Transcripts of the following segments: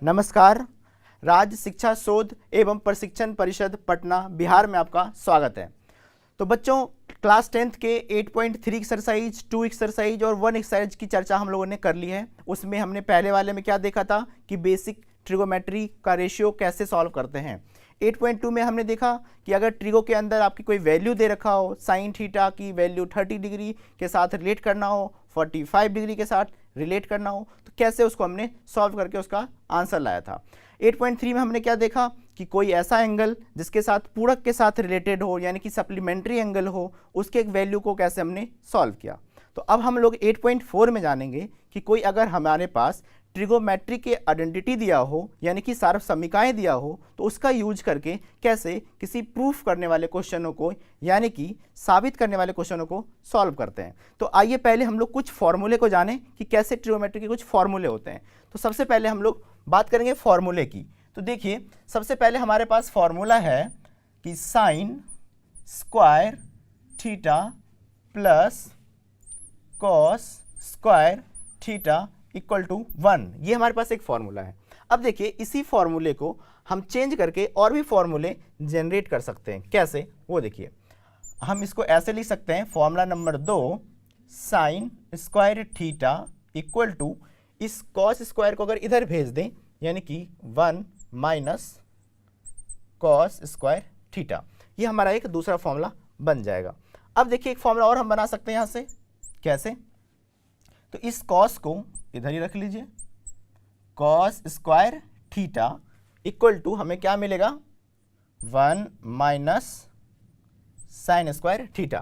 नमस्कार। राज्य शिक्षा शोध एवं प्रशिक्षण परिषद पटना बिहार में आपका स्वागत है। तो बच्चों, क्लास 10th के 8.3 एक्सरसाइज, 2 एक्सरसाइज और 1 एक्सरसाइज की चर्चा हम लोगों ने कर ली है। उसमें हमने पहले वाले में क्या देखा था कि बेसिक ट्रिगोमेट्री का रेशियो कैसे सॉल्व करते हैं। 8.2 में हमने देखा कि अगर ट्रिगो के अंदर आपकी कोई वैल्यू दे रखा हो, साइन थीटा की वैल्यू 30 डिग्री के साथ रिलेट करना हो, 45 डिग्री के साथ रिलेट करना हो, तो कैसे उसको हमने सॉल्व करके उसका आंसर लाया था। 8.3 में हमने क्या देखा कि कोई ऐसा एंगल जिसके साथ पूरक के साथ रिलेटेड हो, यानी कि सप्लीमेंट्री एंगल हो, उसके एक वैल्यू को कैसे हमने सॉल्व किया। तो अब हम लोग 8.4 में जानेंगे कि कोई अगर हमारे पास ट्रिगोमेट्री के आइडेंटिटी दिया हो, यानी कि सार्व समीकरण दिया हो, तो उसका यूज करके कैसे किसी प्रूफ करने वाले क्वेश्चनों को, यानी कि साबित करने वाले क्वेश्चनों को सॉल्व करते हैं। तो आइए पहले हम लोग कुछ फॉर्मूले को जानें कि कैसे ट्रिगोमेट्री के कुछ फॉर्मूले होते हैं। तो सबसे पहले हम लोग बात करेंगे फॉर्मूले की। तो देखिए, सबसे पहले हमारे पास फॉर्मूला है कि sine square theta plus cos square theta equal to 1। ये हमारे पास एक फॉर्मूला है। अब देखिए, इसी फॉर्मूले को हम चेंज करके और भी फॉर्मूले जनरेट कर सकते हैं। कैसे, वो देखिए। हम इसको ऐसे लिख सकते हैं, formula number 2, sine square theta equal to, इस कॉस स्क्वायर को अगर इधर भेज दें, यानी कि 1 माइनस कॉस स्क्वायर थीटा, ये हमारा एक दूसरा फॉर्मूला बन जाएगा। अब देखिए, एक फॉर्मूला और हम बना सकते हैं यहाँ से। कैसे? तो इस कॉस को इधर ही रख लीजिए, cos square theta equal to हमें क्या मिलेगा, 1 माइनस साइन स्क्वायर थीटा।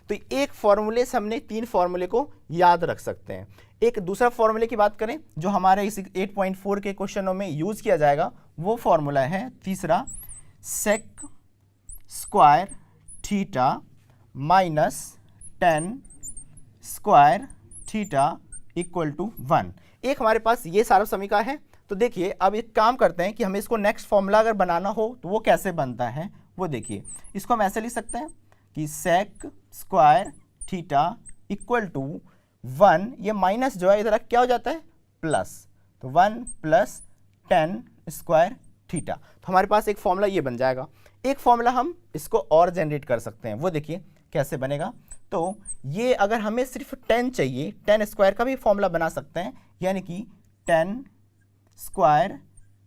तो एक फॉर्मूले से हमने 3 फॉर्मूले को याद रख सकते हैं। एक दूसरा फॉर्मूले की बात करें जो हमारे इस 8.4 के क्वेश्चनों में यूज किया जाएगा, वो फॉर्मूला है तीसरा, sec square theta minus 10 square theta equal to 1। एक हमारे पास ये सारा समीकरण है। तो देखिए, अब एक काम करते हैं कि हमें इसको नेक्स्ट फॉर्मूला अगर बनाना हो तो वो कैसे बनता है, वो देखिए। इसको हम ऐसे लिख सकते हैं कि sec square theta equal to 1, ये माइनस जो है इधर क्या हो जाता है, प्लस, तो 1 प्लस 10 स्क्वायर थीटा। तो हमारे पास एक फॉर्मूला ये बन जाएगा। एक फॉर्मूला हम इसको और जनरेट कर सकते हैं, वो देखिए कैसे बनेगा। तो ये अगर हमें सिर्फ 10 चाहिए, 10 स्क्वायर का भी फॉर्मूला बना सकते हैं, यानी कि 10 स्क्वायर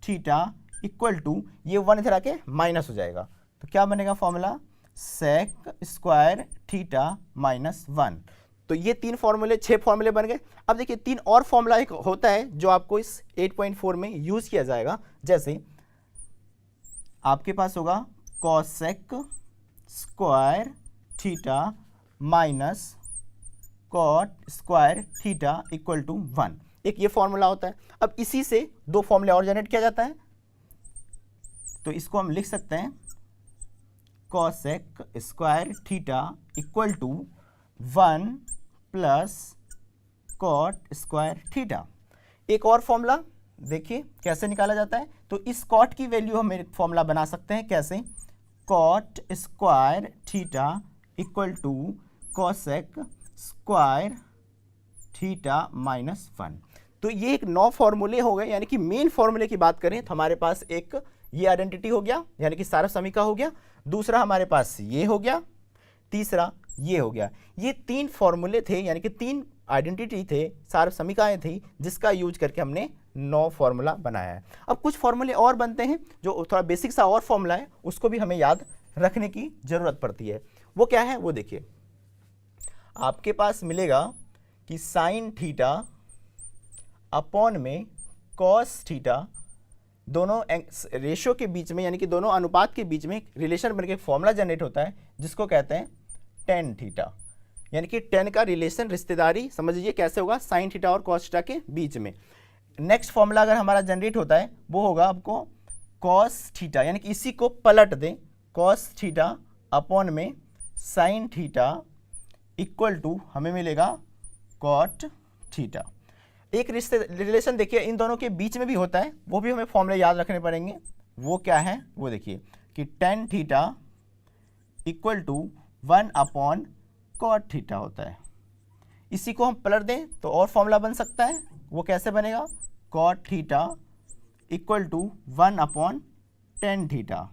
थीटा इक्वल टू, ये 1 इधर आके माइनस हो जाएगा, तो क्या बनेगा formula, sec square theta minus 1। तो ये 3 फॉर्मूले, 6 फॉर्मूले बन गए। अब देखिए, 3 और फॉर्मूला एक होता है जो आपको इस 8.4 में यूज किया जाएगा। जैसे आपके पास होगा cosec square theta minus cot square theta equal to 1, एक ये फॉर्मूला होता है। अब इसी से 2 फॉर्मूले और जनरेट किया जाता है। तो इसको हम लिख सकते हैं, cosec square theta equal to 1 plus cot square theta. एक और फॉर्मूला देखिए कैसे निकाला जाता है। तो इस कॉट की वैल्यू हम एक फॉर्मूला बना सकते हैं। कैसे, cot square theta equal to cosec square theta minus 1। तो ये एक 9 फॉर्मूले हो गए। यानी कि मेन फॉर्मूले की बात करें तो हमारे पास एक ये आइडेंटिटी हो गया, यानी कि सारा समीकरण हो गया। दूसरा हमारे पास ये हो गया, तीसरा ये हो गया। ये 3 फॉर्मूले थे, यानी कि 3 आइडेंटिटी थे, सारे समीकरण थी, जिसका यूज करके हमने 9 फॉर्मूला बनाया है। अब कुछ फॉर्मूले और बनते हैं जो थोड़ा बेसिक सा और फॉर्मूला है, उसको भी हमें याद रखने की जरूरत पड़ती है। वो क्या है, वो देखिए। आपके पास मिलेगा कि साइन थीटा अपॉन में कॉस थीटा, दोनों रेशियो के बीच में, यानी कि दोनों अनुपात के बीच में रिलेशन बनके फॉर्मूला जनरेट होता है, जिसको कहते हैं टेन थीटा। यानी कि 10 का रिलेशन, रिश्तेदारी समझ लीजिए कैसे होगा, साइन थीटा और कॉस थीटा के बीच में। नेक्स्ट फॉर्मूला अगर हमारा जनरेट होता है वो होगा आपको कॉस थीटा, यानी कि इसी को पलट दें, कॉस थीटा अपॉन में साइन थीटा इक्वल टू हमें मिलेगा कॉट थीटा। एक रिलेशन देखिए इन दोनों के बीच में भी होता है, वो भी हमें फॉर्मूले याद रखने पड़ेंगे। वो क्या है, वो देखिए कि tan theta equal to 1 upon cot theta होता है। इसी को हम पलट दें तो और फॉर्मूला बन सकता है। वो कैसे बनेगा, cot theta equal to 1/tan theta.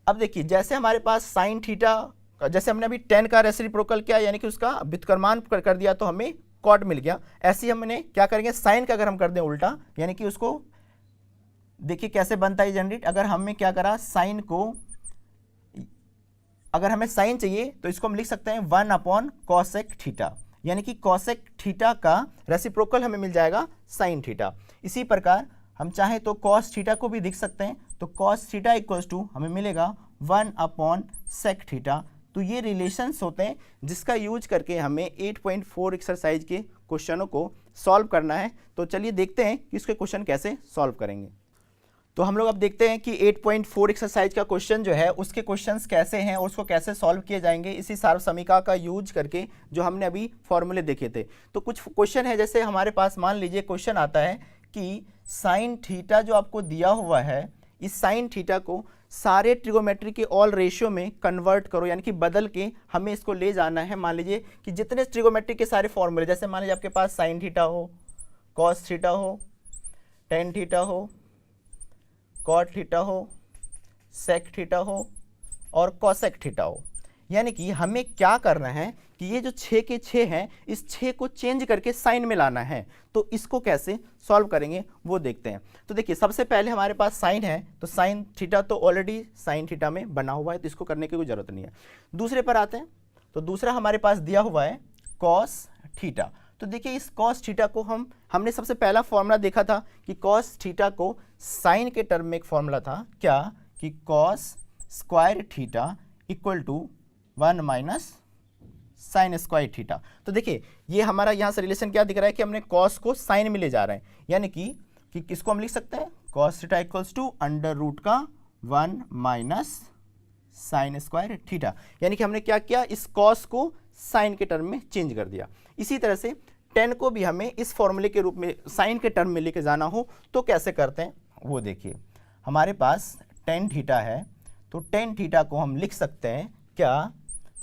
अब देखिए जैसे हमारे पास साइन थीटा, जैसे हमने अभी tan का रेसिप्रोकल किया यानी कि उसका व्युत्क्रमांन कर दिया तो हमें कॉट मिल गया, ऐसे ही हमने क्या करेंगे साइन का अगर हम कर दें उल्टा, यानी कि उसको देखिए कैसे बनता है जनरेट। अगर हमने क्या करा साइन को, अगर हमें साइन चाहिए तो इसको हम लिख सकते हैं 1/cosec थीटा, यानी कि cosec थीटा का रेसिप्रोकल हमें मिल जाएगा साइन थीटा। इसी प्रकार हम चाहें तो cos थीटा को भी लिख सकते हैं, तो cos थीटा इक्वल्स टू हमें मिलेगा 1/sec थीटा। तो ये रिलेशंस होते हैं जिसका यूज करके हमें 8.4 एक्सरसाइज के क्वेश्चनों को सॉल्व करना है। तो चलिए देखते हैं कि इसके क्वेश्चन कैसे सॉल्व करेंगे। तो हम लोग अब देखते हैं कि 8.4 एक्सरसाइज का क्वेश्चन जो है उसके क्वेश्चंस कैसे हैं और उसको कैसे सॉल्व किए जाएंगे इसी सार्वसमीका का यूज करके जो हमने अभी फॉर्मूले देखे थे। तो कुछ क्वेश्चन है, जैसे हमारे पास मान लीजिए क्वेश्चन आता है कि साइन थीटा जो आपको दिया हुआ है, इस साइन थीटा को सारे ट्रिगोमेट्री के ऑल रेशियो में कन्वर्ट करो, यानी कि बदल के हमें इसको ले जाना है। मान लीजिए कि जितने ट्रिगोमेट्री के सारे फॉर्मूले, जैसे मान लीजिए आपके पास साइन थीटा हो, कॉस थीटा हो, टेन थीटा हो, कॉट थीटा हो, सेक थीटा हो और कॉसेक थीटा हो, यानी कि हमें क्या करना है कि ये जो 6 के 6 हैं इस 6 को चेंज करके साइन में लाना है। तो इसको कैसे सॉल्व करेंगे वो देखते हैं। तो देखिए सबसे पहले हमारे पास साइन है, तो साइन थीटा तो ऑलरेडी साइन थीटा में बना हुआ है, तो इसको करने की कोई ज़रूरत नहीं है। दूसरे पर आते हैं, तो दूसरा हमारे पास दिया हुआ है कॉस थीटा। तो देखिए इस कॉस थीटा को हमने सबसे पहला फॉर्मूला देखा था कि कॉस थीटा को साइन के टर्म में एक फॉर्मूला था क्या, कि cos square theta equal to 1 minus sine square theta. तो देखिए ये हमारा यहाँ से रिलेशन क्या दिख रहा है कि हमने कॉस को साइन में ले जा रहे हैं, यानी कि किसको हम लिख सकते हैं cos theta equals to under root का 1 माइनस साइन स्क्वायर थीटा, यानी कि हमने क्या किया इस कॉस को साइन के टर्म में चेंज कर दिया। इसी तरह से टेन को भी हमें इस फॉर्मूले के रूप में साइन के टर्म में लेके जाना हो तो कैसे करते हैं वो देखिए। हमारे पास टेन थीटा है, तो टेन थीटा को हम लिख सकते हैं क्या,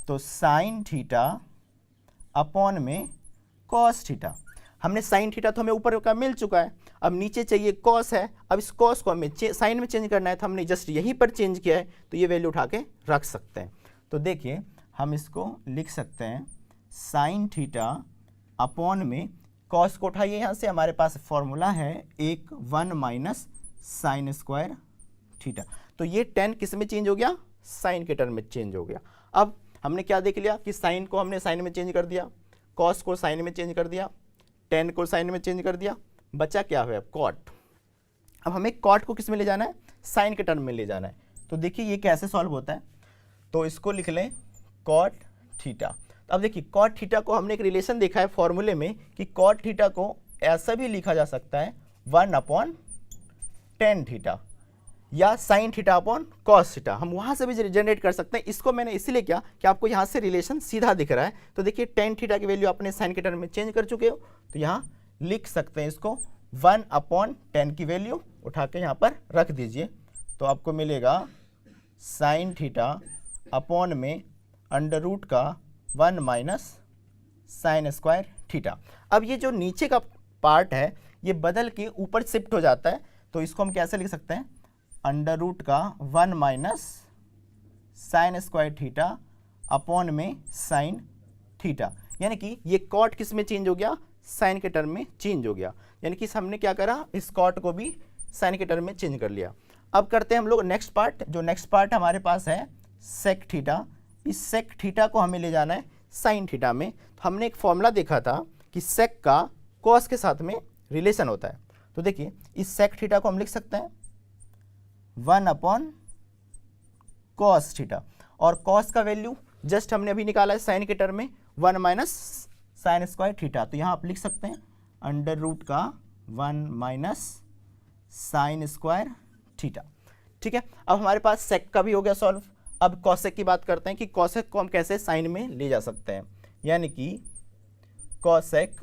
तो साइन थीटा अपॉन में कॉस थीटा। हमने साइन थीटा तो हमें ऊपर का मिल चुका है, अब नीचे चाहिए कॉस है, अब इस कॉस को हमें साइन में चेंज करना है, तो हमने जस्ट यहीं पर चेंज किया है, तो ये वैल्यू उठा के रख सकते हैं। तो देखिए हम इसको लिख सकते हैं साइन थीटा अपॉन में कॉस को उठाइए यहाँ से, हमारे पास फॉर्मूला है 1 माइनस साइन स्क्वायर थीटा। तो ये 10 किस में चेंज हो गया, साइन के टर्म में चेंज हो गया। अब हमने क्या देख लिया कि साइन को हमने साइन में चेंज कर दिया, कॉस को साइन में चेंज कर दिया, 10 को साइन में चेंज कर दिया, बचा क्या है कॉट। अब हमें कॉट को किस में ले जाना है, साइन के टर्म में ले जाना है। तो देखिए ये कैसे सॉल्व होता है, तो इसको लिख लें कॉट थीटा। अब देखिए कॉट थीटा को हमने एक रिलेशन देखा है फॉर्मूले में कि कॉट थीटा को ऐसा भी लिखा जा सकता है 1/tan थीटा या sine theta upon cos theta, हम वहाँ से भी जनरेट कर सकते हैं। इसको मैंने इसीलिए किया कि आपको यहाँ से रिलेशन सीधा दिख रहा है। तो देखिए tan थीटा की वैल्यू अपने साइन के टर्म में चेंज कर चुके हो, तो यहाँ लिख सकते हैं इसको 1/tan की वैल्यू उठा के यहाँ पर रख दीजिए, तो आपको मिलेगा साइन थीटा अपॉन में अंडर रूट का 1 माइनस साइन स्क्वायर थीटा। अब ये जो नीचे का पार्ट है ये बदल के ऊपर शिफ्ट हो जाता है, तो इसको हम कैसे लिख सकते हैं अंडर रूट का 1 minus sine square theta upon में साइन थीटा, यानी कि ये कॉट किस में चेंज हो गया, साइन के टर्म में चेंज हो गया, यानी कि हमने क्या करा इस कॉट को भी साइन के टर्म में चेंज कर लिया। अब करते हैं हम लोग नेक्स्ट पार्ट, जो नेक्स्ट पार्ट हमारे पास है सेक थीटा। इस सेक थीटा को हमें ले जाना है साइन थीटा में। तो हमने एक फॉर्मूला देखा था कि सेक का कॉस के साथ में रिलेशन होता है। तो देखिए इस सेक थीटा को हम लिख सकते हैं 1/cos थीटा, और कॉस का वैल्यू जस्ट हमने अभी निकाला है साइन के टर्म में 1 माइनस साइन स्क्वायर थीटा। तो यहाँ आप लिख सकते हैं अंडर रूट का 1 माइनस साइन स्क्वायर थीटा। ठीक है, अब हमारे पास सेक का भी हो गया सॉल्व। अब कॉसेक की बात करते हैं कि कॉसेक को हम कैसे साइन में ले जा सकते हैं, यानी कि cosec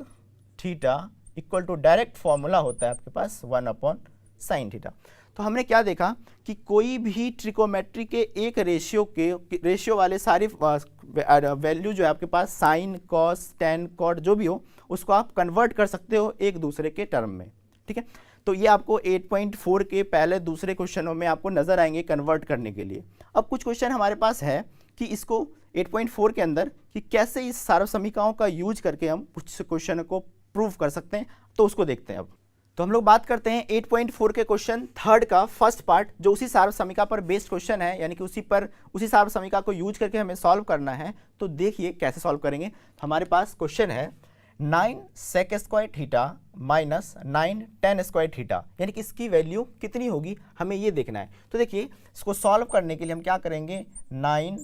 theta equal to direct formula होता है आपके पास 1/sin थीटा। तो हमने क्या देखा कि कोई भी ट्रिकोमेट्री के एक रेशियो वाले सारी वैल्यू जो है आपके पास साइन कॉस टेन कॉट जो भी हो उसको आप कन्वर्ट कर सकते हो एक दूसरे के टर्म में। ठीक है, तो ये आपको 8.4 के पहले दूसरे क्वेश्चनों में आपको नजर आएंगे कन्वर्ट करने के लिए। अब कुछ क्वेश्चन हमारे पास है कि इसको 8.4 के अंदर कि कैसे इस सार्वसमीकाओं का यूज करके हम कुछ क्वेश्चन को प्रूव कर सकते हैं, तो उसको देखते हैं। अब तो हम लोग बात करते हैं 8.4 के क्वेश्चन थर्ड का फर्स्ट पार्ट, जो उसी सार्वसमीका पर बेस्ड क्वेश्चन है, यानी कि उसी सार्वसमीका को यूज करके हमें सॉल्व करना है। तो देखिए कैसे सॉल्व करेंगे। हमारे पास क्वेश्चन है 9 sec square theta minus 9 tan square theta, यानी कि इसकी वैल्यू कितनी होगी हमें ये देखना है। तो देखिए इसको सॉल्व करने के लिए हम क्या करेंगे, 9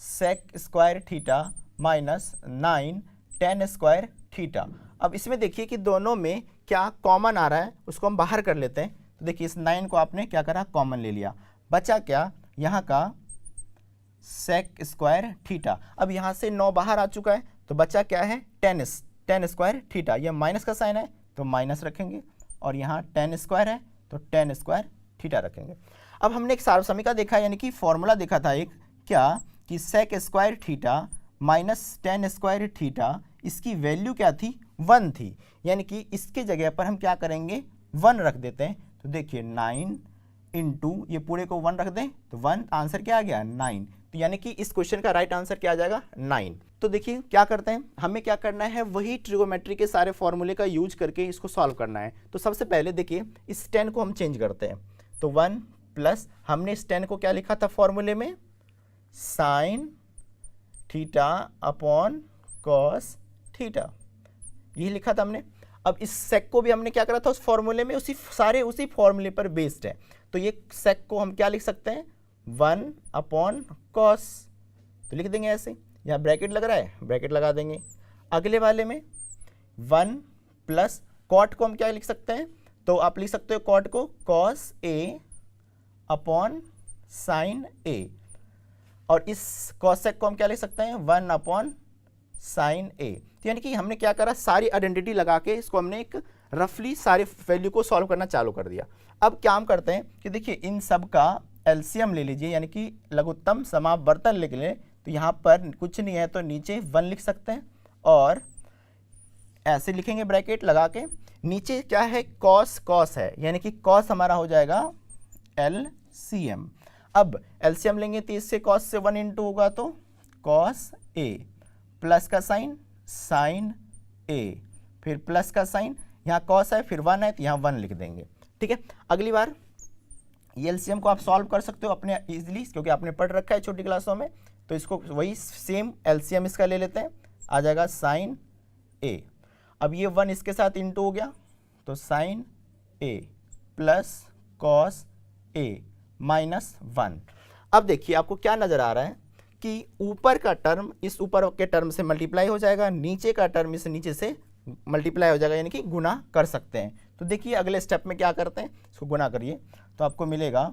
sec square theta minus 9 tan square theta. अब इसमें देखिए कि दोनों में क्या कॉमन आ रहा है, उसको हम बाहर कर लेते हैं। तो देखिए इस 9 को आपने क्या करा, कॉमन ले लिया, बचा क्या यहाँ का sec स्क्वायर थीटा। अब यहाँ से 9 बाहर आ चुका है, तो बचा क्या है, tan स्क्वायर थीटा। यह माइनस का साइन है तो माइनस रखेंगे, और यहाँ tan स्क्वायर है तो tan स्क्वायर थीटा रखेंगे। अब हमने एक सार्वसमीका देखा, यानी कि फॉर्मूला देखा था एक, क्या कि sec square theta minus tan square theta, इसकी वैल्यू क्या थी, 1 थी, यानी कि इसके जगह पर हम क्या करेंगे, 1 रख देते हैं। तो देखिए 9 इंटू ये पूरे को 1 रख दें तो 1, आंसर क्या आ गया, 9। तो यानी कि इस क्वेश्चन का राइट आंसर क्या आ जाएगा, 9। तो देखिए क्या करते हैं, हमें क्या करना है, वही ट्रिगोमेट्री के सारे फॉर्मूले का यूज करके इसको सॉल्व करना है। तो सबसे पहले देखिए इस 10 को हम चेंज करते हैं। तो 1 प्लस हमने इस 10 को क्या लिखा था फॉर्मूले में, sine theta upon cos theta, यही लिखा था हमने। अब इस सेक को भी हमने क्या करा था उस फॉर्मूले में, उसी फॉर्मूले पर बेस्ड है। तो ये सेक को हम क्या लिख सकते हैं, 1 अपॉन कॉस, तो लिख देंगे ऐसे। यहाँ ब्रैकेट लग रहा है, ब्रैकेट लगा देंगे। अगले वाले में 1 प्लस कॉट को हम क्या लिख सकते हैं, तो आप लिख सकते हो कॉट को कॉस ए अपॉन साइन ए, और इस कॉसेक को हम क्या लिख सकते हैं, 1 अपॉन साइन ए। तो यानी कि हमने क्या करा, सारी आइडेंटिटी लगा के इसको हमने एक रफली सारे वैल्यू को सॉल्व करना चालू कर दिया। अब क्या हम करते हैं कि देखिए इन सब का एलसीएम ले लीजिए, यानी कि लघुत्तम समावर्तन लिख लें। तो यहाँ पर कुछ नहीं है तो नीचे 1 लिख सकते हैं, और ऐसे लिखेंगे ब्रैकेट लगा के। नीचे क्या है, कॉस है, यानी कि कॉस हमारा हो जाएगा एलसीएम। अब एलसीएम लेंगे तो इससे कॉस से 1 इंटू होगा तो कॉस ए, प्लस का साइन साइन ए, फिर प्लस का साइन, यहाँ कॉस है फिर 1 है तो यहाँ 1 लिख देंगे। ठीक है, अगली बार ये एलसीएम को आप सॉल्व कर सकते हो अपने इजीली, क्योंकि आपने पढ़ रखा है छोटी क्लासों में। तो इसको वही सेम एलसीएम इसका ले लेते हैं, आ जाएगा साइन ए। अब ये 1 इसके साथ इंटू हो गया तो sign A plus cos a minus 1। अब देखिए आपको क्या नज़र आ रहा है कि ऊपर का टर्म इस ऊपर के टर्म से मल्टीप्लाई हो जाएगा, नीचे का टर्म इस नीचे से मल्टीप्लाई हो जाएगा, यानी कि गुना कर सकते हैं। तो देखिए अगले स्टेप में क्या करते हैं, इसको गुना करिए तो आपको मिलेगा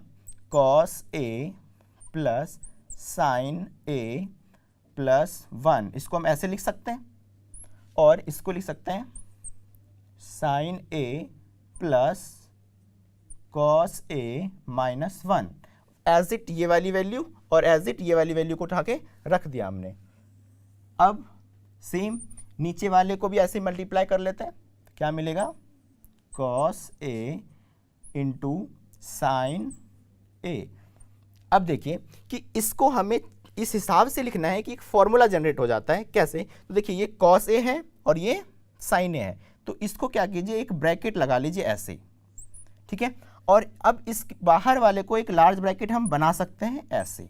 cos a plus sine A plus 1। इसको हम ऐसे लिख सकते हैं, और इसको लिख सकते हैं sine A plus cos a minus 1। As it ये वाली वैल्यू और एज इट ये वाली वैल्यू को उठा के रख दिया हमने। अब सेम नीचे वाले को भी ऐसे मल्टीप्लाई कर लेते हैं, क्या मिलेगा, कॉस ए इंटू साइन ए। अब देखिए कि इसको हमें इस हिसाब से लिखना है कि एक फॉर्मूला जनरेट हो जाता है। कैसे, तो देखिए ये कॉस ए है और ये साइन ए है, तो इसको क्या कीजिए, एक ब्रैकेट लगा लीजिए ऐसे, ठीक है। और अब इस बाहर वाले को एक लार्ज ब्रैकेट हम बना सकते हैं ऐसे।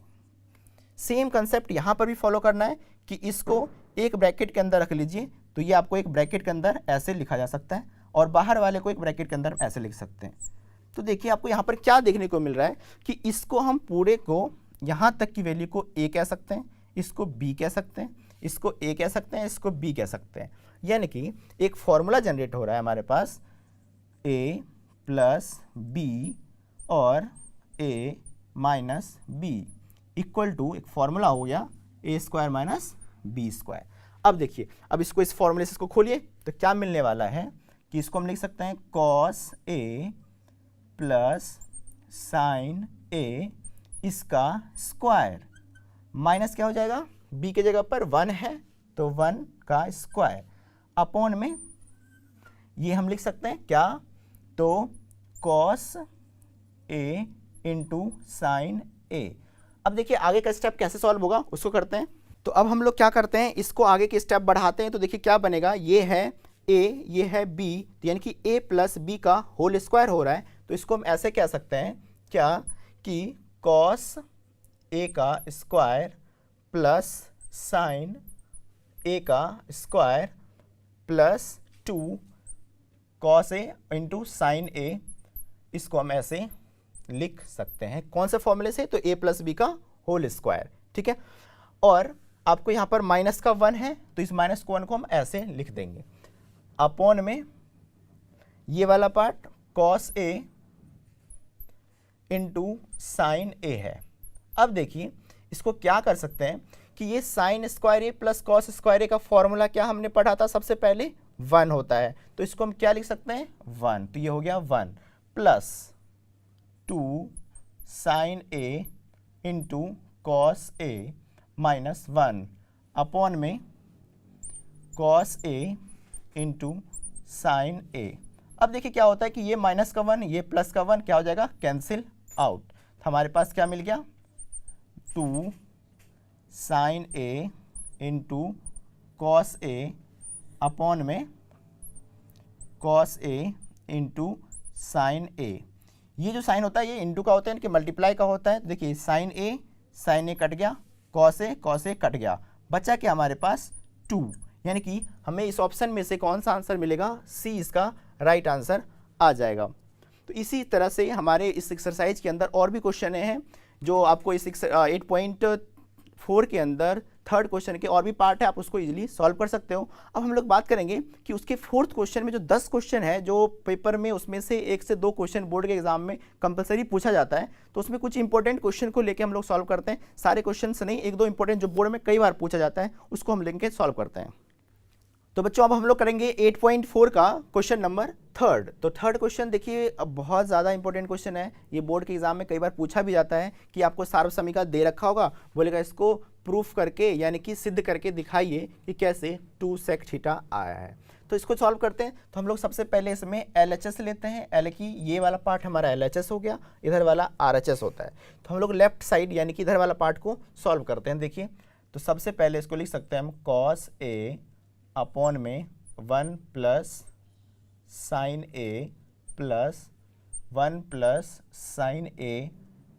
सेम कंसेप्ट यहाँ पर भी फॉलो करना है कि इसको एक ब्रैकेट के अंदर रख लीजिए, तो ये आपको एक ब्रैकेट के अंदर ऐसे लिखा जा सकता है, और बाहर वाले को एक ब्रैकेट के अंदर ऐसे लिख सकते हैं। तो देखिए आपको यहाँ पर क्या देखने को मिल रहा है कि इसको हम पूरे को यहाँ तक की वैल्यू को ए कह सकते हैं, इसको बी कह सकते हैं, इसको ए कह सकते हैं, इसको बी कह सकते हैं। यानी कि एक फॉर्मूला जनरेट हो रहा है हमारे पास, ए प्लस बी और ए माइनस बी इक्वल टू एक फॉर्मूला हो गया ए स्क्वायर माइनस बी स्क्वायर। अब देखिए, अब इसको इस फॉर्मूले से इसको खोलिए तो क्या मिलने वाला है कि इसको हम लिख सकते हैं कॉस ए प्लस साइन ए इसका स्क्वायर माइनस क्या हो जाएगा, बी के जगह पर 1 है तो 1 का स्क्वायर अपॉन में ये हम लिख सकते हैं क्या, तो कॉस ए इंटू साइन ए। अब देखिए आगे का स्टेप कैसे सॉल्व होगा उसको करते हैं। तो अब हम लोग क्या करते हैं, इसको आगे के स्टेप बढ़ाते हैं। तो देखिए क्या बनेगा, ये है ए, ये है बी, यानी कि ए प्लस बी का होल स्क्वायर हो रहा है। तो इसको हम ऐसे कह सकते हैं क्या कि कॉस ए का स्क्वायर प्लस साइन ए का square plus 2 cos A into sine ए। इसको हम ऐसे लिख सकते हैं कौन से फॉर्मूले से, तो ए प्लस बी का होल स्क्वायर, ठीक है। और आपको यहाँ पर माइनस का 1 है, तो इस माइनस को 1 को हम ऐसे लिख देंगे अपॉन में ये वाला part cos A into sine ए है। अब देखिए इसको क्या कर सकते हैं कि ये साइन स्क्वायर ए प्लस कॉस स्क्वायर ए का फॉर्मूला क्या हमने पढ़ा था सबसे पहले, 1 होता है। तो इसको हम क्या लिख सकते हैं, 1। तो ये हो गया 1 plus 2 sign A into cos a minus 1 upon में कॉस ए इंटू साइन ए। अब देखिए क्या होता है कि ये माइनस का 1 ये प्लस का 1 क्या हो जाएगा, कैंसिल आउट। तो हमारे पास क्या मिल गया, 2 sign A into cos A upon में कॉस ए इंटू साइन ए। ये जो साइन होता है ये इंटू का होता है, इनके मल्टीप्लाई का होता है। देखिए साइन ए कट गया, कॉस ए कट गया, बचा क्या हमारे पास 2। यानी कि हमें इस ऑप्शन में से कौन सा आंसर मिलेगा, सी इसका राइट आंसर आ जाएगा। तो इसी तरह से हमारे इस एक्सरसाइज के अंदर और भी क्वेश्चन हैं जो आपको इस 8.4 के अंदर थर्ड क्वेश्चन के और भी पार्ट है, आप उसको इजीली सॉल्व कर सकते हो। अब हम लोग बात करेंगे कि उसके फोर्थ क्वेश्चन में जो 10 क्वेश्चन है जो पेपर में, उसमें से 1 से 2 क्वेश्चन बोर्ड के एग्जाम में कंपलसरी पूछा जाता है। तो उसमें कुछ इंपॉर्टेंट क्वेश्चन को लेकर हम लोग सॉल्व करते हैं, सारे क्वेश्चन नहीं, 1-2 इंपॉर्टेंट जो बोर्ड में कई बार पूछा जाता है उसको हम लेके सॉल्व करते हैं। तो बच्चों अब हम लोग करेंगे 8.4 का क्वेश्चन नंबर थर्ड। तो थर्ड क्वेश्चन देखिए अब बहुत ज़्यादा इंपॉर्टेंट क्वेश्चन है, ये बोर्ड के एग्जाम में कई बार पूछा भी जाता है कि आपको सार्वसमीका दे रखा होगा, बोलेगा इसको प्रूफ करके यानी कि सिद्ध करके दिखाइए कि कैसे 2 sec थीटा आया है। तो इसको सॉल्व करते हैं। तो हम लोग सबसे पहले इसमें LHS लेते हैं, एल की ये वाला पार्ट हमारा LHS हो गया, इधर वाला RHS होता है। तो हम लोग लेफ्ट साइड यानी कि इधर वाला पार्ट को सॉल्व करते हैं। देखिए तो सबसे पहले इसको लिख सकते हैं हम कॉस ए अपॉन में 1 प्लस साइन ए प्लस 1 प्लस साइन ए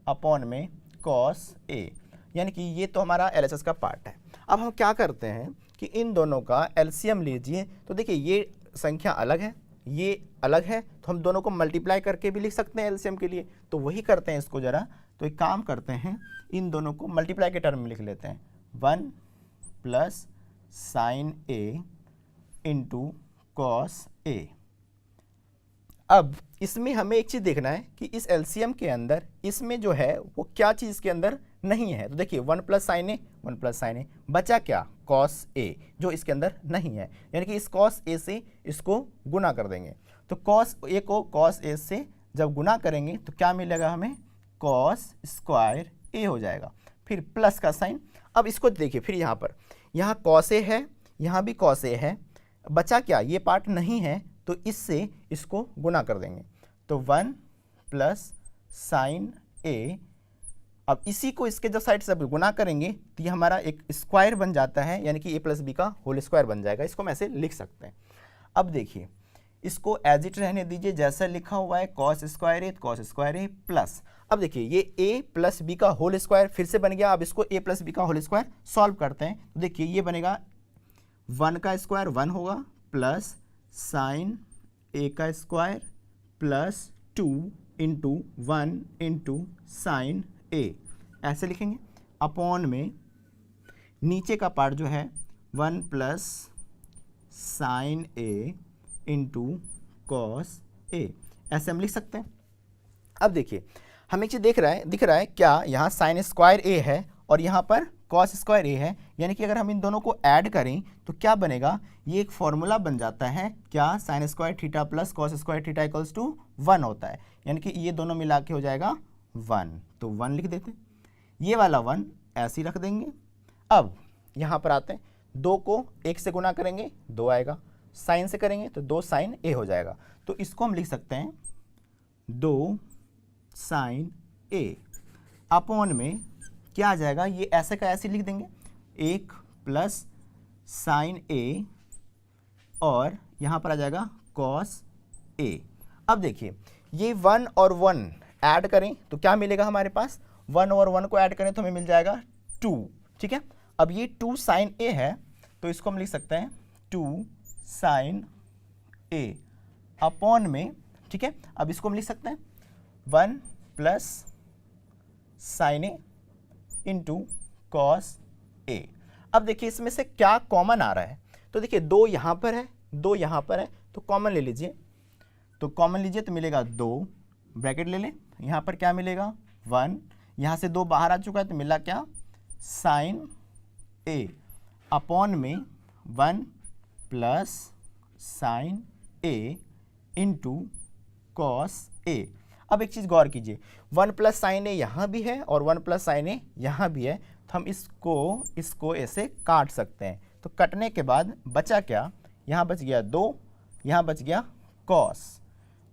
अपॉन में कॉस ए, यानी कि ये तो हमारा LHS का पार्ट है। अब हम क्या करते हैं कि इन दोनों का एलसीएम लीजिए। तो देखिए ये संख्या अलग है, ये अलग है, तो हम दोनों को मल्टीप्लाई करके भी लिख सकते हैं एलसीएम के लिए। तो वही करते हैं इसको ज़रा। तो एक काम करते हैं, इन दोनों को मल्टीप्लाई के टर्म में लिख लेते हैं, 1 plus sine A into cos A. अब इसमें हमें एक चीज़ देखना है कि इस एलसीएम के अंदर इसमें जो है वो क्या चीज़ के अंदर नहीं है। तो देखिए 1 प्लस साइन ए बचा क्या, कॉस ए, जो इसके अंदर नहीं है, यानी कि इस कॉस ए से इसको गुना कर देंगे। तो कॉस ए को कॉस ए से जब गुना करेंगे तो क्या मिलेगा हमें, कॉस स्क्वायर ए हो जाएगा, फिर प्लस का साइन। अब इसको देखिए फिर यहाँ पर, यहाँ कॉस ए है, यहाँ भी कॉस ए है, बचा क्या, ये पार्ट नहीं है, तो इससे इसको गुना कर देंगे। तो 1 प्लस साइन ए, अब इसी को इसके जब साइड से गुना करेंगे तो ये हमारा एक स्क्वायर बन जाता है, यानी कि ए प्लस बी का होल स्क्वायर बन जाएगा। इसको हम ऐसे लिख सकते हैं। अब देखिए इसको एज इट रहने दीजिए जैसा लिखा हुआ है, कॉस स्क्वायर ए प्लस। अब देखिए ये ए प्लस बी का होल स्क्वायर फिर से बन गया। अब इसको ए प्लस बी का होल स्क्वायर सॉल्व करते हैं। तो देखिए ये बनेगा 1 का स्क्वायर 1 होगा, प्लस साइन ए का square plus 2 into 1 into sine A, ऐसे लिखेंगे, अपॉन में नीचे का पार्ट जो है 1 plus sine A into cos A, ऐसे हम लिख सकते हैं। अब देखिए हमें एक चीज़ दिख रहा है क्या, यहाँ साइन स्क्वायर ए है और यहाँ पर कॉस स्क्वायर ए है, यानी कि अगर हम इन दोनों को ऐड करें तो क्या बनेगा, ये एक फॉर्मूला बन जाता है क्या, sine square theta plus cos square theta equals to 1 होता है, यानी कि ये दोनों मिला के हो जाएगा 1। तो 1 लिख देते, ये वाला 1 ऐसे ही रख देंगे। अब यहाँ पर आते हैं, 2 को 1 से गुना करेंगे 2 आएगा, साइन से करेंगे तो 2 साइन ए हो जाएगा। तो इसको हम लिख सकते हैं 2 साइन ए अपॉन में क्या आ जाएगा, ये ऐसे का ऐसे लिख देंगे, 1 प्लस साइन ए और यहाँ पर आ जाएगा कॉस ए। अब देखिए ये 1 और 1 ऐड करें तो क्या मिलेगा हमारे पास, 1 और 1 को ऐड करें तो हमें मिल जाएगा 2, ठीक है। अब ये 2 साइन ए है तो इसको हम लिख सकते हैं 2 साइन ए अपॉन में, ठीक है। अब इसको हम लिख सकते हैं 1 plus sine A into cos A. अब देखिए इसमें से क्या कॉमन आ रहा है, तो देखिए 2 यहाँ पर है, 2 यहाँ पर है, तो कॉमन ले लीजिए, तो कॉमन लीजिए तो मिलेगा 2, ब्रैकेट ले लें, यहाँ पर क्या मिलेगा 1, यहाँ से 2 बाहर आ चुका है तो मिला क्या साइन ए अपॉन में 1 plus sine A into cos A. अब एक चीज़ गौर कीजिए, 1 प्लस साइन ए यहाँ भी है और 1 प्लस साइन ए यहाँ भी है, तो हम इसको ऐसे काट सकते हैं। तो कटने के बाद बचा क्या, यहाँ बच गया 2, यहाँ बच गया कॉस,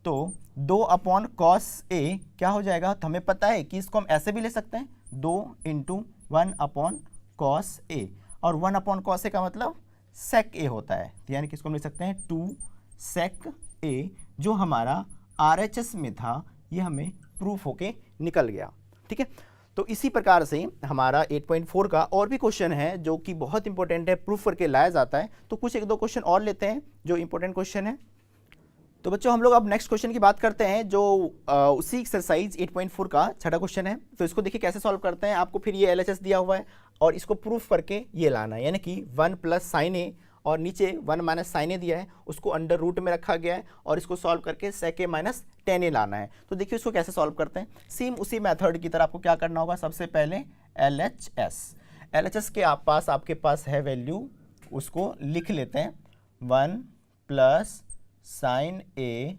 तो 2 अपॉन कॉस ए क्या हो जाएगा, तो हमें पता है कि इसको हम ऐसे भी ले सकते हैं 2 इंटू 1 अपॉन कॉस ए, और 1 अपॉन कॉस ए का मतलब सेक ए होता है, तो यानी कि इसको हम ले सकते हैं 2 सेक ए, जो हमारा RHS में था, ये हमें प्रूफ होके निकल गया, ठीक है। तो इसी प्रकार से हमारा 8.4 का और भी क्वेश्चन है जो कि बहुत इंपॉर्टेंट है, प्रूफ करके लाया जाता है। तो कुछ 1-2 क्वेश्चन और लेते हैं जो इंपॉर्टेंट क्वेश्चन है। तो बच्चों हम लोग अब नेक्स्ट क्वेश्चन की बात करते हैं जो उसी एक्सरसाइज 8.4 का छठा क्वेश्चन है। तो इसको देखिए कैसे सॉल्व करते हैं। आपको फिर ये LHS दिया हुआ है और इसको प्रूफ करके ये लाना है, यानी कि 1 प्लस साइन ए और नीचे 1 माइनस साइन ए दिया है, उसको अंडर रूट में रखा गया है और इसको सॉल्व करके सेक ए माइनस टेन ए लाना है। तो देखिए इसको कैसे सॉल्व करते हैं। सेम उसी मेथड की तरह आपको क्या करना होगा, सबसे पहले LHS के आपके पास है वैल्यू, उसको लिख लेते हैं 1 प्लस साइन ए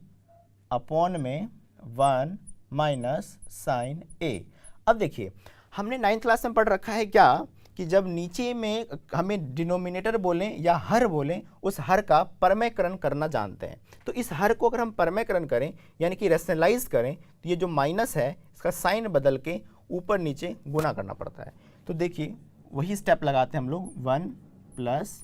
अपॉन में 1 माइनस साइन ए। अब देखिए हमने 9th क्लास में पढ़ रखा है क्या कि जब नीचे में हमें डिनोमिनेटर बोलें या हर बोलें, उस हर का परमेकरण करना जानते हैं। तो इस हर को अगर हम परमेकरण करें यानी कि रैशनलाइज करें तो ये जो माइनस है इसका साइन बदल के ऊपर नीचे गुना करना पड़ता है। तो देखिए वही स्टेप लगाते हैं हम लोग, 1 प्लस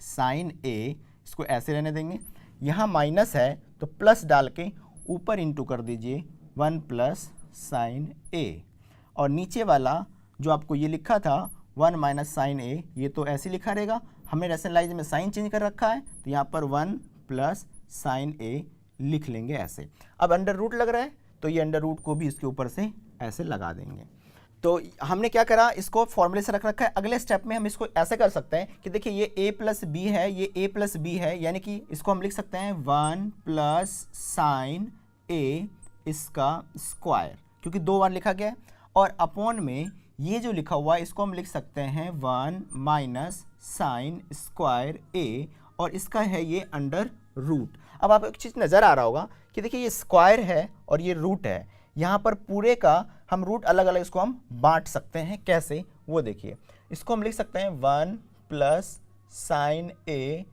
साइन ए, इसको ऐसे रहने देंगे, यहाँ माइनस है तो प्लस डाल के ऊपर इंटू कर दीजिए 1 प्लस साइन ए, और नीचे वाला जो आपको ये लिखा था 1 माइनस साइन ए, ये तो ऐसे लिखा रहेगा। हमने रैशनलाइज में साइन चेंज कर रखा है तो यहाँ पर 1 प्लस साइन ए लिख लेंगे ऐसे। अब अंडर रूट लग रहा है तो ये अंडर रूट को भी इसके ऊपर से ऐसे लगा देंगे। तो हमने क्या करा, इसको फॉर्मूले से रख रखा है। अगले स्टेप में हम इसको ऐसे कर सकते हैं कि देखिए ये a प्लस बी है, ये a प्लस बी है, यानी कि इसको हम लिख सकते हैं 1 प्लस साइन ए इसका स्क्वायर, क्योंकि 2 बार लिखा गया है, और अपॉन में ये जो लिखा हुआ है इसको हम लिख सकते हैं 1 माइनस साइन स्क्वायर ए, और इसका है ये अंडर रूट। अब आपको एक चीज़ नज़र आ रहा होगा कि देखिए ये स्क्वायर है और ये रूट है, यहाँ पर पूरे का हम रूट अलग अलग इसको हम बांट सकते हैं, कैसे वो देखिए। इसको हम लिख सकते हैं 1 प्लस साइन ए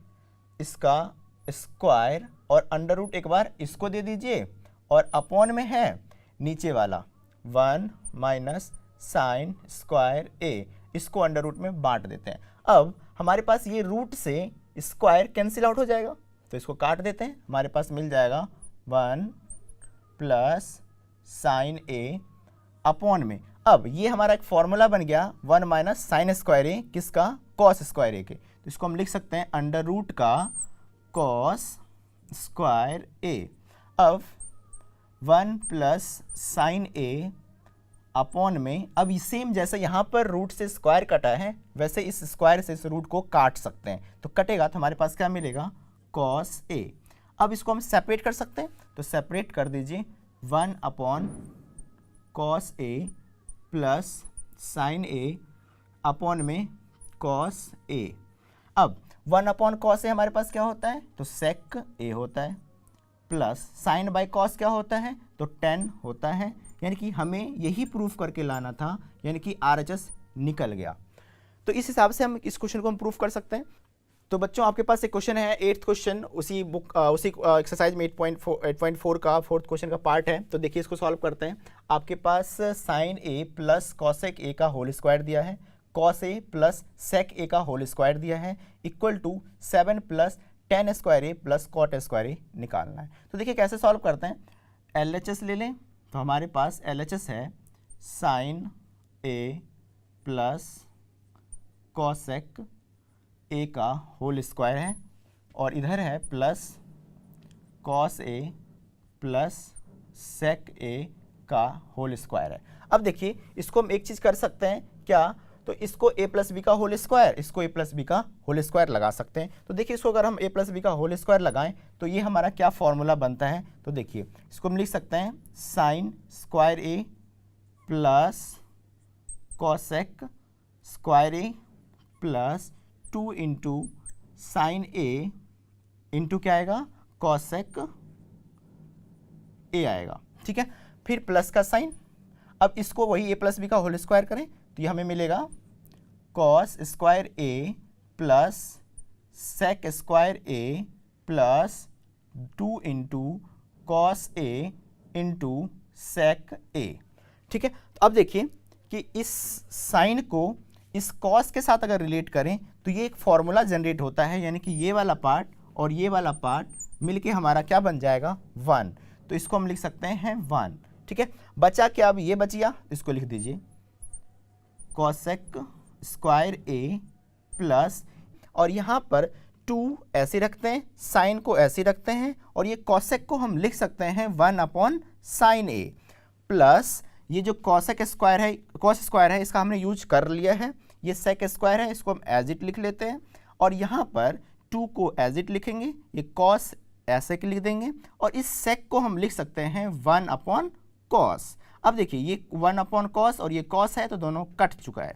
इसका स्क्वायर, और अंडर रूट एक बार इसको दे दीजिए, और अपॉन में है नीचे वाला 1 माइनस साइन स्क्वायर ए, इसको अंडर रूट में बांट देते हैं। अब हमारे पास ये रूट से स्क्वायर कैंसिल आउट हो जाएगा तो इसको काट देते हैं, हमारे पास मिल जाएगा 1 प्लस साइन ए अपॉन में। अब ये हमारा एक फॉर्मूला बन गया 1 माइनस साइन स्क्वायर ए, किसका, कॉस स्क्वायर ए के। तो इसको हम लिख सकते हैं अंडर रूट का कॉस स्क्वायर ए। अब 1 प्लस साइन ए अपॉन में, अब सेम जैसे यहाँ पर रूट से स्क्वायर कटा है वैसे इस स्क्वायर से इस रूट को काट सकते हैं, तो कटेगा तो हमारे पास क्या मिलेगा, कॉस ए। अब इसको हम सेपरेट कर सकते हैं, तो सेपरेट कर दीजिए 1 upon cos a plus sine A upon में कॉस ए। अब 1 अपॉन कॉस ए हमारे पास क्या होता है, तो सेक ए होता है, प्लस साइन बाय कॉस क्या होता है, तो टेन होता है। यानी कि हमें यही प्रूफ करके लाना था, यानी कि RHS निकल गया। तो इस हिसाब से हम इस क्वेश्चन को हम प्रूफ कर सकते हैं। तो बच्चों आपके पास एक क्वेश्चन है, 8th क्वेश्चन, उसी एक्सरसाइज में 8.4 का 4th क्वेश्चन का पार्ट है। तो देखिए इसको सॉल्व करते हैं। आपके पास साइन ए प्लस कॉसेक ए का होल स्क्वायर दिया है, cos a plus sec a का होल स्क्वायर दिया है, equal to 7 plus ten square A plus cot square A निकालना है। तो देखिए कैसे सॉल्व करते हैं। LHS ले लें। तो हमारे पास LHS है साइन ए प्लस कॉसेक ए का होल स्क्वायर है, और इधर है plus cos a plus sec a का होल स्क्वायर है। अब देखिए इसको हम एक चीज़ कर सकते हैं क्या, तो इसको a प्लस बी का होल स्क्वायर, इसको a प्लस बी का होल स्क्वायर लगा सकते हैं। तो देखिए इसको अगर हम a प्लस बी का होल स्क्वायर लगाएं तो ये हमारा क्या फॉर्मूला बनता है। तो देखिए इसको हम लिख सकते हैं साइन स्क्वायर ए प्लस कॉसेक स्क्वायर ए प्लस 2 इंटू साइन ए इंटू क्या आएगा, कॉसेक ए आएगा। ठीक है, फिर प्लस का साइन, अब इसको वही a प्लस बी का होल स्क्वायर करें तो ये हमें मिलेगा cos square A plus sec square A plus 2 into cos A into sec ए। ठीक है, तो अब देखिए कि इस साइन को इस कॉस के साथ अगर रिलेट करें तो ये एक फॉर्मूला जनरेट होता है, यानी कि ये वाला पार्ट और ये वाला पार्ट मिलके हमारा क्या बन जाएगा 1। तो इसको हम लिख सकते हैं 1। ठीक है, बचा क्या, अब ये बच गया, इसको लिख दीजिए कॉसेक स्क्वायर ए प्लस, और यहाँ पर 2 ऐसे रखते हैं, साइन को ऐसे रखते हैं, और ये कॉसेक को हम लिख सकते हैं 1 अपॉन साइन ए, प्लस ये जो कॉसेक स्क्वायर है, कॉस स्क्वायर है, इसका हमने यूज कर लिया है, ये सेक स्क्वायर है, इसको हम एज इट लिख लेते हैं, और यहाँ पर 2 को एज इट लिखेंगे, ये कॉस ऐसे लिख देंगे, और इस सेक को हम लिख सकते हैं 1 अपॉन कॉस। अब देखिए ये 1 अपॉन कॉस और ये कॉस है तो दोनों कट चुका है।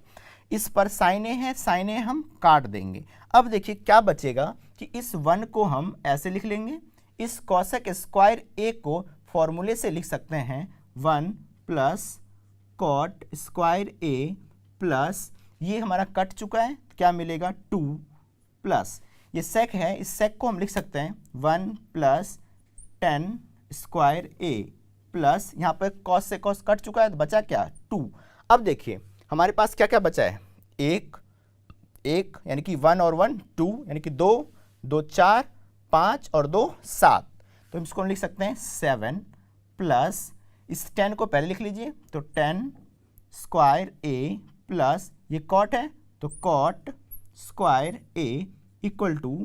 इस पर साइन ए है, साइन ए हम काट देंगे। अब देखिए क्या बचेगा कि इस 1 को हम ऐसे लिख लेंगे, इस कॉसेक स्क्वायर ए को फॉर्मूले से लिख सकते हैं 1 प्लस कॉट स्क्वायर ए प्लस, ये हमारा कट चुका है, क्या मिलेगा 2 प्लस ये सेक है, इस सेक को हम लिख सकते हैं 1 प्लस 10 स्क्वायर ए प्लस, यहाँ पर कॉस से कॉस कट चुका है तो बचा क्या 2। अब देखिए हमारे पास क्या क्या बचा है, 1 यानी कि 1 और 1 2, यानी कि 2 2 4 5 और 2 7, तो हम इसको लिख सकते हैं 7 प्लस इस 10 को पहले लिख लीजिए, तो 10 स्क्वायर ए प्लस ये कॉट है तो cot square a equal to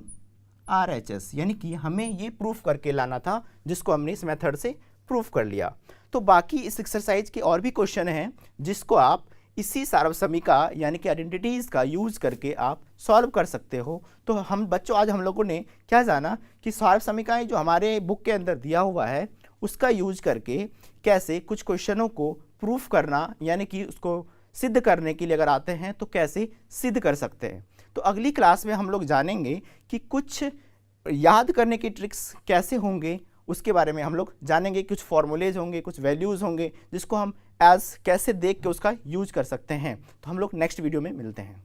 RHS, यानी कि हमें ये प्रूफ करके लाना था, जिसको हमने इस मेथड से प्रूफ कर लिया। तो बाकी इस एक्सरसाइज के और भी क्वेश्चन हैं जिसको आप इसी सार्वसमिका यानी कि आइडेंटिटीज़ का यूज़ करके आप सॉल्व कर सकते हो। तो हम बच्चों आज हम लोगों ने क्या जाना कि सार्वसमिकाएं जो हमारे बुक के अंदर दिया हुआ है उसका यूज करके कैसे कुछ क्वेश्चनों को प्रूफ करना, यानी कि उसको सिद्ध करने के लिए अगर आते हैं तो कैसे सिद्ध कर सकते हैं। तो अगली क्लास में हम लोग जानेंगे कि कुछ याद करने की ट्रिक्स कैसे होंगे, उसके बारे में हम लोग जानेंगे। कुछ फॉर्मूलेज होंगे, कुछ वैल्यूज़ होंगे जिसको हम कैसे देख के उसका यूज कर सकते हैं। तो हम लोग नेक्स्ट वीडियो में मिलते हैं।